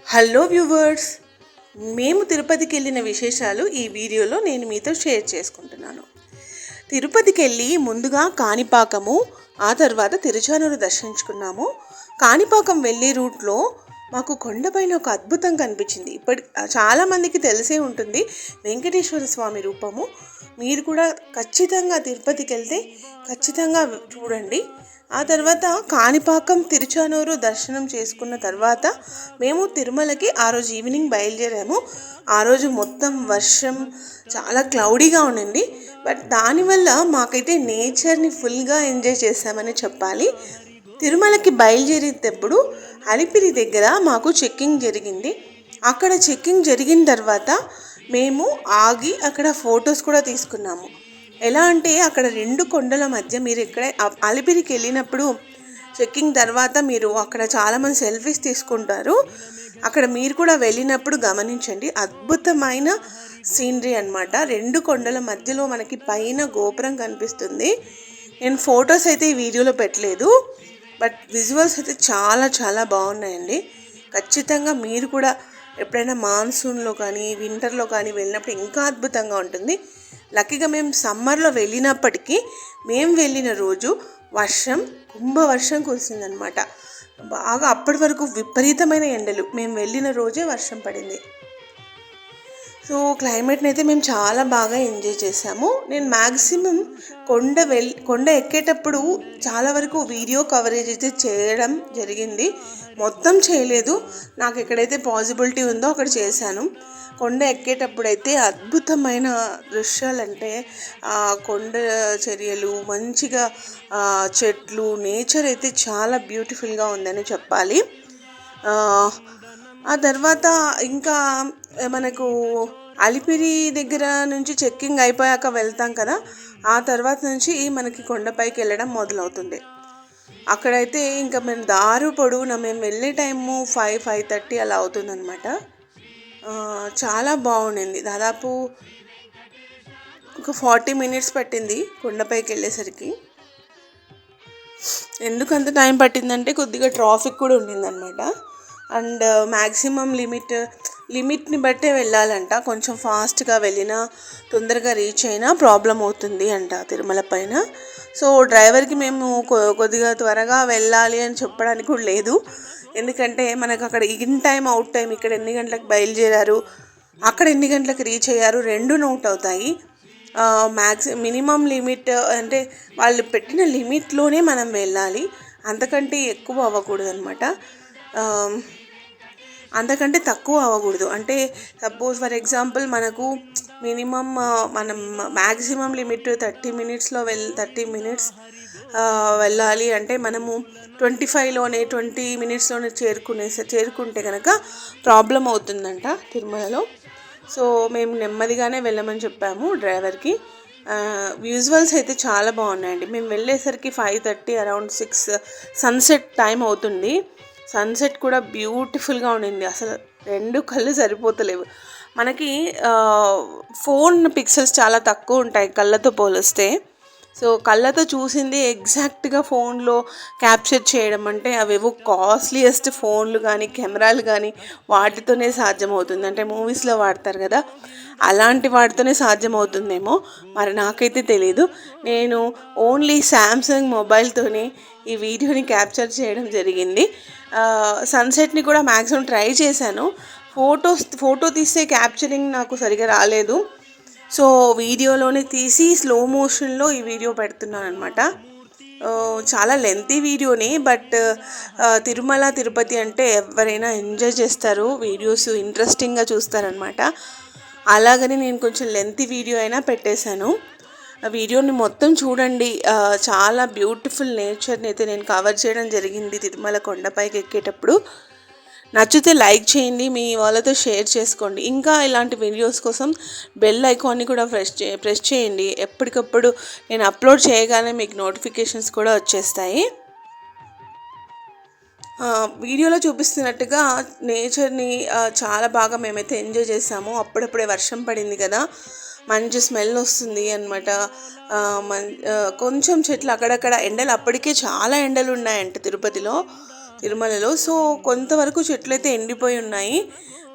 Hello viewers, మేము తిరుపతికి వెళ్ళిన విశేషాలు ఈ వీడియోలో నేను మీతో షేర్ చేసుకుంటున్నాను. తిరుపతికి వెళ్ళి ముందుగా కాణిపాకము, ఆ తర్వాత తిరుచానూరు దర్శించుకున్నాము. కాణిపాకం వెళ్ళే రూట్లో మాకు కొండపైన ఒక అద్భుతం కనిపించింది. చాలామందికి తెలిసే ఉంటుంది వెంకటేశ్వర స్వామి రూపము. మీరు కూడా ఖచ్చితంగా తిరుపతికి వెళ్తే ఖచ్చితంగా చూడండి. ఆ తర్వాత కాణిపాకం, తిరుచానూరు దర్శనం చేసుకున్న తర్వాత మేము తిరుమలకి ఆ రోజు ఈవినింగ్ బయలుదేరాము. ఆ రోజు మొత్తం వర్షం, చాలా క్లౌడీగా ఉండింది. బట్ దానివల్ల మాకైతే నేచర్ని ఫుల్గా ఎంజాయ్ చేసామని చెప్పాలి. తిరుమలకి బయలుదేరేటప్పుడు అలిపిరి దగ్గర మాకు చెక్కింగ్ జరిగింది. అక్కడ చెక్కింగ్ జరిగిన తర్వాత మేము ఆగి అక్కడ ఫొటోస్ కూడా తీసుకున్నాము. ఎలా అంటే అక్కడ రెండు కొండల మధ్య మీరు ఎక్కడ అలిపిరికి వెళ్ళినప్పుడు చెక్కింగ్ తర్వాత మీరు అక్కడ చాలామంది సెల్ఫీస్ తీసుకుంటారు. అక్కడ మీరు కూడా వెళ్ళినప్పుడు గమనించండి, అద్భుతమైన సీనరీ అన్నమాట. రెండు కొండల మధ్యలో మనకి పైన గోపురం కనిపిస్తుంది. నేను ఫొటోస్ అయితే ఈ వీడియోలో పెట్టలేదు, బట్ విజువల్స్ అయితే చాలా చాలా బాగున్నాయండి. ఖచ్చితంగా మీరు కూడా ఎప్పుడైనా మాన్సూన్లో కానీ వింటర్లో కానీ వెళ్ళినప్పుడు ఇంకా అద్భుతంగా ఉంటుంది. లక్కీగా మేము సమ్మర్లో వెళ్ళినప్పటికీ మేము వెళ్ళిన రోజు వర్షం, కుంభవర్షం కురిసిందనమాట. బాగా అప్పటి వరకు విపరీతమైన ఎండలు, మేము వెళ్ళిన రోజే వర్షం పడింది. సో క్లైమేట్ని అయితే మేము చాలా బాగా ఎంజాయ్ చేసాము. నేను మ్యాక్సిమం కొండ ఎక్కేటప్పుడు చాలా వరకు వీడియో కవరేజ్ అయితే చేయడం జరిగింది. మొత్తం చేయలేదు, నాకు ఎక్కడైతే పాసిబిలిటీ ఉందో అక్కడ చేశాను. కొండ ఎక్కేటప్పుడు అయితే అద్భుతమైన దృశ్యాలు, అంటే కొండ చర్యలు, మంచిగా చెట్లు, నేచర్ అయితే చాలా బ్యూటిఫుల్గా ఉందని చెప్పాలి. ఆ తర్వాత ఇంకా మనకు అలిపిరి దగ్గర నుంచి చెక్కింగ్ అయిపోయాక వెళ్తాం కదా, ఆ తర్వాత నుంచి మనకి కొండపైకి వెళ్ళడం మొదలవుతుంది. అక్కడైతే ఇంకా మేము దారి పొడవునా మేము వెళ్ళే టైము 5-5:30 అలా అవుతుందన్నమాట. చాలా బాగుండింది. దాదాపు ఒక 40 minutes పట్టింది కొండపైకి వెళ్ళేసరికి. ఎందుకు అంత టైం పట్టిందంటే కొద్దిగా ట్రాఫిక్ కూడా ఉండిందనమాట. అండ్ మ్యాక్సిమం లిమిట్ని బట్టే వెళ్ళాలంట. కొంచెం ఫాస్ట్గా వెళ్ళినా తొందరగా రీచ్ అయినా ప్రాబ్లం అవుతుంది అంట తిరుమల పైన. సో డ్రైవర్కి మేము కొద్దిగా త్వరగా వెళ్ళాలి అని చెప్పడానికి కూడా లేదు. ఎందుకంటే మనకు అక్కడ ఇన్ టైం అవుట్ టైం, ఇక్కడ ఎన్ని గంటలకు బయలుదేరారు, అక్కడ ఎన్ని గంటలకు రీచ్ అయ్యారు, రెండు నోట్ అవుతాయి. మినిమం లిమిట్ అంటే వాళ్ళు పెట్టిన లిమిట్లోనే మనం వెళ్ళాలి, అంతకంటే ఎక్కువ అవ్వకూడదు అనమాట. అంతకంటే తక్కువ అవ్వకూడదు. అంటే సపోజ్ ఫర్ ఎగ్జాంపుల్ మనకు మినిమం మనం మ్యాక్సిమం లిమిట్ 30 minutes వెళ్ళాలి అంటే మనము 20 minutesలోనే చేరుకుంటే కనుక ప్రాబ్లం అవుతుందంట తిరుమలలో. సో మేము నెమ్మదిగానే వెళ్ళమని చెప్పాము డ్రైవర్కి. విజువల్స్ అయితే చాలా బాగున్నాయండి. మేము వెళ్ళేసరికి 5:30 అరౌండ్ 6 సన్సెట్ టైం అవుతుంది. సన్సెట్ కూడా బ్యూటిఫుల్గా ఉండింది. అసలు రెండు కళ్ళు సరిపోతలేవు మనకి. ఫోన్ పిక్సెల్స్ చాలా తక్కువ ఉంటాయి కళ్ళతో పోలిస్తే. సో కళ్ళతో చూసింది ఎగ్జాక్ట్గా ఫోన్లో క్యాప్చర్ చేయడం అంటే అవేవో కాస్ట్లీయెస్ట్ ఫోన్లు కానీ కెమెరాలు కానీ వాటితోనే సాధ్యమవుతుంది. అంటే మూవీస్లో వాడతారు కదా, అలాంటి వాటితోనే సాధ్యమవుతుందేమో, మరి నాకైతే తెలీదు. నేను ఓన్లీ శాంసంగ్ మొబైల్తోనే ఈ వీడియోని క్యాప్చర్ చేయడం జరిగింది. సన్సెట్ని కూడా మ్యాక్సిమం ట్రై చేశాను. ఫోటో తీస్తే క్యాప్చరింగ్ నాకు సరిగా రాలేదు. సో వీడియోలోనే తీసి స్లో మోషన్లో ఈ వీడియో పెడుతున్నాను అనమాట. చాలా లెంతీ వీడియోనే, బట్ తిరుమల తిరుపతి అంటే ఎవరైనా ఎంజాయ్ చేస్తారు, వీడియోస్ ఇంట్రెస్టింగ్గా చూస్తారనమాట. అలాగని నేను కొంచెం లెంతీ వీడియో అయినా పెట్టేశాను. ఆ వీడియోని మొత్తం చూడండి. చాలా బ్యూటిఫుల్ నేచర్ని అయితే నేను కవర్ చేయడం జరిగింది తిరుమల కొండపైకి ఎక్కేటప్పుడు. నచ్చితే లైక్ చేయండి, మీ వాళ్ళతో షేర్ చేసుకోండి. ఇంకా ఇలాంటి వీడియోస్ కోసం బెల్ ఐకాన్ని కూడా ప్రెస్ చేయండి. ఎప్పటికప్పుడు నేను అప్లోడ్ చేయగానే మీకు నోటిఫికేషన్స్ కూడా వచ్చేస్తాయి. వీడియోలో చూపిస్తున్నట్టుగా నేచర్ని చాలా బాగా మేమైతే ఎంజాయ్ చేసాము. అప్పుడప్పుడే వర్షం పడింది కదా, మంచి స్మెల్ వస్తుంది అనమాట. కొంచెం చెట్లు అక్కడక్కడ, ఎండలు అప్పటికే చాలా ఎండలు ఉన్నాయంట తిరుపతిలో. తిరుమలలో. సో కొంతవరకు చెట్లు అయితే ఎండిపోయి ఉన్నాయి,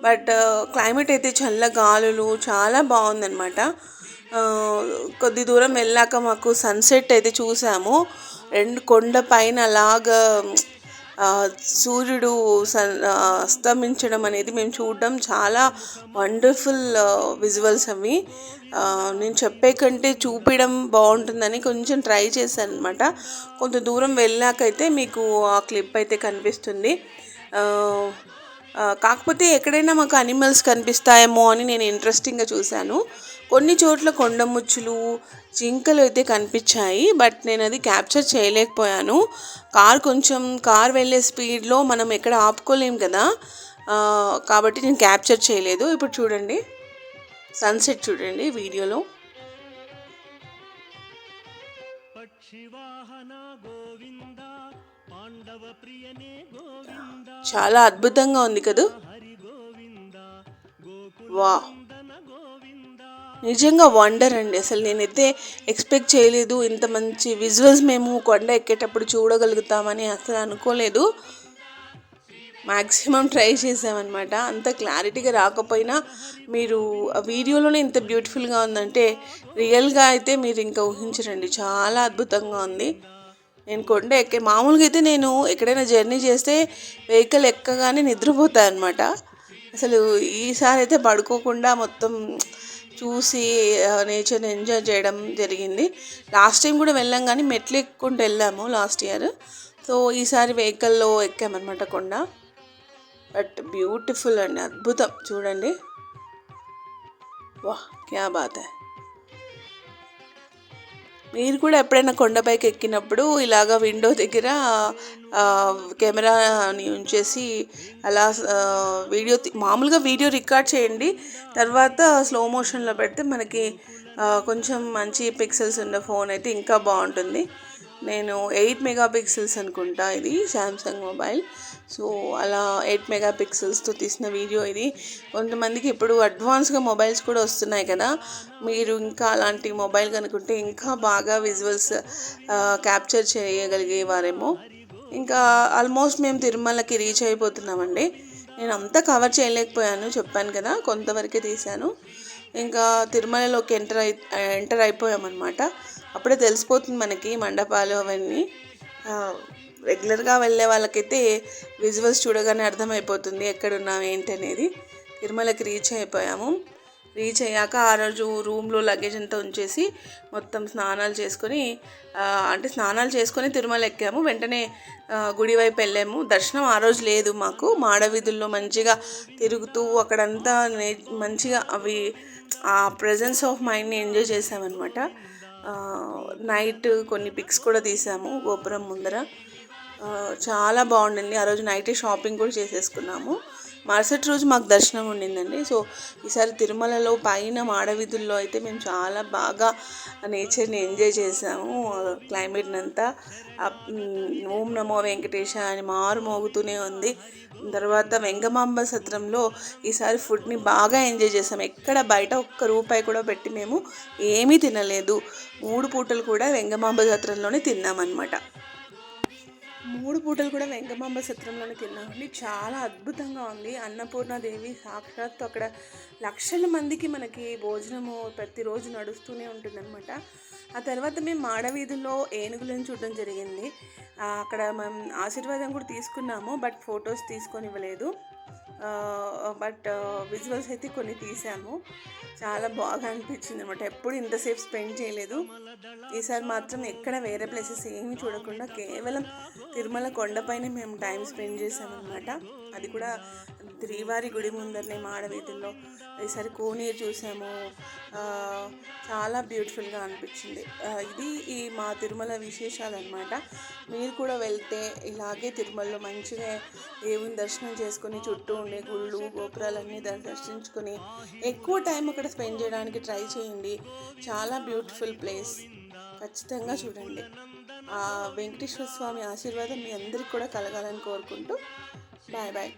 బట్ క్లైమేట్ అయితే చల్ల గాలులు చాలా బాగుందన్నమాట. కొద్ది దూరం వెళ్ళాక మాకు సన్సెట్ అయితే చూసాము. రెండు కొండ పైన అలాగా సూర్యుడు అస్తమించడం అనేది మేము చూడడం చాలా వండర్ఫుల్ విజువల్స్ అవి. నేను చెప్పే కంటే చూపించడం బాగుంటుందని కొంచెం ట్రై చేశాను అనమాట. కొంత దూరం వెళ్ళాకైతే మీకు ఆ క్లిప్ అయితే కనిపిస్తుంది. కాకపోతే ఎక్కడైనా మాకు అనిమల్స్ కనిపిస్తాయేమో అని నేను ఇంట్రెస్టింగ్గా చూశాను. కొన్ని చోట్ల కొండముచ్చులు, జింకలు అయితే కనిపించాయి, బట్ నేను అది క్యాప్చర్ చేయలేకపోయాను. కార్ వెళ్ళే స్పీడ్లో మనం ఎక్కడ ఆపుకోలేం కదా, కాబట్టి నేను క్యాప్చర్ చేయలేదు. ఇప్పుడు చూడండి, సన్సెట్ చూడండి వీడియోలో. చాలా అద్భుతంగా ఉంది కదా. వా, నిజంగా వండర్ అండి. అసలు నేనైతే ఎక్స్పెక్ట్ చేయలేదు ఇంత మంచి విజువల్స్ మేము కొండ ఎక్కేటప్పుడు చూడగలుగుతామని అసలు అనుకోలేదు. మ్యాక్సిమం ట్రై చేసామన్నమాట. అంత క్లారిటీగా రాకపోయినా మీరు ఆ వీడియోలోనే ఇంత బ్యూటిఫుల్గా ఉందంటే రియల్గా అయితే మీరు ఇంకా ఊహించరండి. చాలా అద్భుతంగా ఉంది. నేను కొండ మామూలుగా అయితే నేను ఎక్కడైనా జర్నీ చేస్తే వెహికల్ ఎక్కగానే నిద్రపోతాను అనమాట. అసలు ఈసారి అయితే పడుకోకుండా మొత్తం చూసి నేచర్ని ఎంజాయ్ చేయడం జరిగింది. లాస్ట్ టైం కూడా వెళ్ళాం, కానీ మెట్లు ఎక్కుంటూ వెళ్ళాము లాస్ట్ ఇయర్. సో ఈసారి వెహికల్లో ఎక్కామన్నమాట కొండ. బట్ బ్యూటిఫుల్ అండి, అద్భుతం. చూడండి, వాహ్ క్యా బాత్ హై. మీరు కూడా ఎప్పుడైనా కొండపైకి ఎక్కినప్పుడు ఇలాగ విండో దగ్గర కెమెరాని ఉంచేసి అలా మామూలుగా వీడియో రికార్డ్ చేయండి. తర్వాత స్లో మోషన్లో పెడితే మనకి కొంచెం మంచి పిక్సెల్స్ ఉన్న ఫోన్ అయితే ఇంకా బాగుంటుంది. నేను 8 మెగాపిక్సెల్స్ అనుకుంటా ఇది శాంసంగ్ మొబైల్. సో అలా 8 మెగాపిక్సెల్స్తో తీసిన వీడియో ఇది. కొంతమందికి ఇప్పుడు అడ్వాన్స్గా మొబైల్స్ కూడా వస్తున్నాయి కదా, మీరు ఇంకా అలాంటి మొబైల్ కనుకుంటే ఇంకా బాగా విజువల్స్ క్యాప్చర్ చేయగలిగేవారేమో. ఇంకా ఆల్మోస్ట్ మేము తిరుమలకి రీచ్ అయిపోతున్నామండి. నేను అంతా కవర్ చేయలేకపోయాను, చెప్పాను కదా, కొంతవరకే తీశాను. ఇంకా తిరుమలలోకి ఎంటర్ అయిపోయామన్నమాట. అప్పుడే తెలిసిపోతుంది మనకి మండపాలు అవన్నీ. రెగ్యులర్గా వెళ్ళే వాళ్ళకైతే విజువల్స్ చూడగానే అర్థమైపోతుంది ఎక్కడున్నాం ఏంటి అనేది. తిరుమలకి రీచ్ అయిపోయాము. రీచ్ అయ్యాక ఆ రోజు రూమ్లో లగేజ్ అంతా ఉంచేసి మొత్తం స్నానాలు చేసుకొని తిరుమల ఎక్కాము. వెంటనే గుడి వైపు వెళ్ళాము. దర్శనం ఆ రోజు లేదు మాకు. మాడవీధుల్లో మంచిగా తిరుగుతూ అక్కడంతా మంచిగా అవి ఆ ప్రెజెన్స్ ఆఫ్ మైండ్ని ఎంజాయ్ చేసామన్నమాట. నైట్ కొన్ని పిక్స్ కూడా తీసాము గోపురం ముందర. చాలా బాగుండింది. ఆ రోజు నైటే షాపింగ్ కూడా చేసేసుకున్నాము. మరుసటి రోజు మాకు దర్శనం ఉండిందండి. సో ఈసారి తిరుమలలో పైన మాడవీధుల్లో అయితే మేము చాలా బాగా నేచర్ని ఎంజాయ్ చేసాము. క్లైమేట్ని అంతా ఓం నమో వెంకటేశ అని మారు మోగుతూనే ఉంది. తర్వాత వెంగమాంబ సత్రంలో ఈసారి ఫుడ్ని బాగా ఎంజాయ్ చేసాము. ఎక్కడ బయట ఒక్క రూపాయి కూడా పెట్టి మేము ఏమీ తినలేదు. 3 పూటలు కూడా వెంగమాంబ సత్రంలోనే తిన్నామన్నమాట. 3 పూటలు కూడా వెంగమాంబ సత్రంలోనే తిన్నామండి. చాలా అద్భుతంగా ఉంది. అన్నపూర్ణాదేవి సాక్షాత్తు అక్కడ లక్షల మందికి మనకి భోజనము ప్రతిరోజు నడుస్తూనే ఉంటుందన్నమాట. ఆ తర్వాత మేము మాడవీధుల్లో ఏనుగులను చూడడం జరిగింది. అక్కడ మేము ఆశీర్వాదం కూడా తీసుకున్నాము, బట్ ఫొటోస్ తీసుకొని ఇవ్వలేదు. బట్ విజువల్స్ అయితే కొన్ని తీసాము. చాలా బాగా అనిపించింది అనమాట. ఎప్పుడు ఇంతసేపు స్పెండ్ చేయలేదు. ఈసారి మాత్రం ఎక్కడ వేరే ప్లేసెస్ ఏమీ చూడకుండా కేవలం తిరుమల కొండపైనే మేము టైం స్పెండ్ చేసామన్నమాట. అది కూడా శ్రీవారి గుడి ముందరనే మాడవీధుల్లో. ఈసారి కోనేరు చూసాము. చాలా బ్యూటిఫుల్గా అనిపించింది. ఇది మా తిరుమల విశేషాలు అనమాట. మీరు కూడా వెళ్తే ఇలాగే తిరుమలలో మంచిగా దేవుని దర్శనం చేసుకొని చుట్టూ ఉండే గుళ్ళు గోపురాలన్నీ దర్శించుకొని ఎక్కువ టైం అక్కడ స్పెండ్ చేయడానికి ట్రై చేయండి. చాలా బ్యూటిఫుల్ ప్లేస్. ఖచ్చితంగా చూడండి. ఆ వెంకటేశ్వర స్వామి ఆశీర్వాదం మీ అందరికి కూడా కలగాలని కోరుకుంటూ బాయ్ బాయ్.